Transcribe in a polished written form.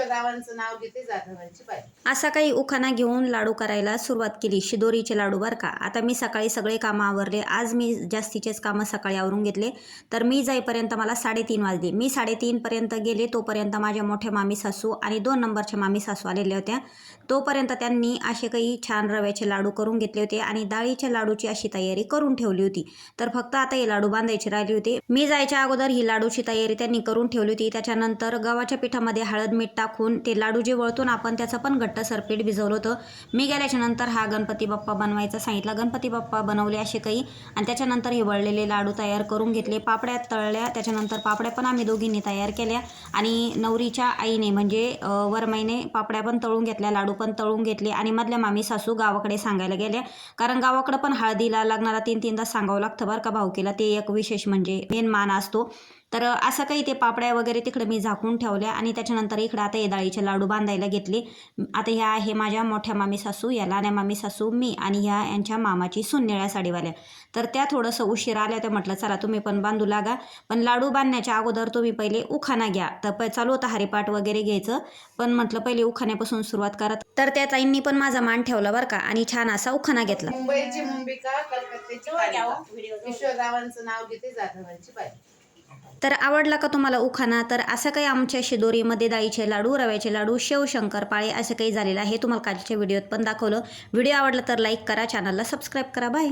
यशोदावांचं नाव घेते जाधवांची बाई. असा काही उखाणा घेऊन लाडू करायला सुरुवात केली. शिदोरीचे लाडू बरं का. आता मी सकाळी सगळे कामं आवरले. आज मी जास्तीचेच कामं सकाळी आवरून घेतले. तर मी जाईपर्यंत मला 3:30 वाजले. मी 3:30 पर्यंत गेले तोपर्यंत माझ्या मोठ्या मामी सासू आणि 2 नंबरच्या मामी सासू आलेल्या होत्या. तोपर्यंत त्यांनी असे काही छान रव्याचे लाडू करून घेतले होते आणि डाळीच्या लाडूची अशी तयारी करून ठेवली होती. तर फक्त आता हे लाडू बांधायचे राहिले होते. मी जायच्या अगोदर ही लाडूची तयारी त्यांनी करून ठेवली होती. त्याच्यानंतर गव्हाच्या पिठामध्ये हळद मीठ टाकून ते लाडू जे वळतो ना आपण त्याचं पण घट्टसर पीठ भिजवलं होतं. मी गेल्याच्या नंतर हा गणपती बाप्पा बनवायचा सांगितला. गणपती बाप्पा बनवले असे काही आणि त्याच्यानंतर हे वळलेले लाडू तयार करून घेतले. पापड्या तळल्या. त्याच्यानंतर पापड्या पण आम्ही दोघींनी तयार केल्या आणि नवरीच्या आईने म्हणजे वरमाईने पापड्या पण तळून घेतल्या, लाडू पण तळून घेतले आणि मधल्या मामी सासू गावाकडे सांगायला गेल्या. कारण गावाकडं पण हळदीला लग्नाला 3-3दा सांगावं लागतं बरं का भाऊकीला. ते एक विशेष म्हणजे मेन मान असतो. तर असं काही ते पापड्या वगैरे तिकडे मी झाकून ठेवल्या आणि त्याच्यानंतर इकडे आता हे डाळीचे लाडू बांधायला घेतले. आता ह्या आहे माझ्या मोठ्या मामी सासू, या लहान्या मामी सासू, मी आणि ह्या यांच्या मामाची सून निळ्या साडीवाल्या. तर त्या थोडंसं उशीर आल्या. तर म्हटलं चला तुम्ही पण बांधू लागा. पण लाडू बांधण्याच्या अगोदर तुम्ही पहिले उखाणा घ्या. तर चालू होतं हरिपाठ वगैरे घ्यायचं. पण म्हटलं पहिले उखाण्यापासून सुरुवात करा. तर त्या ताईंनी पण माझा मान ठेवला बरं का आणि छान असा उखाणा घेतला. मुंबईची मुंबिका, कलकत्त्याची कालिका, यशोदावांचं नाव घेते जाधवांची बाई. तर आवडला का तुम्हाला उखाणा? तर असं काही आमच्या शिदोरीमध्ये डाळीचे लाडू, रव्याचे लाडू, शेव शंकरपाळे असं काही झालेलं आहे. तुम्हाला कालच्या व्हिडिओत पण दाखवलं. व्हिडिओ आवडला तर लाईक करा, चॅनलला सबस्क्राईब करा. बाय.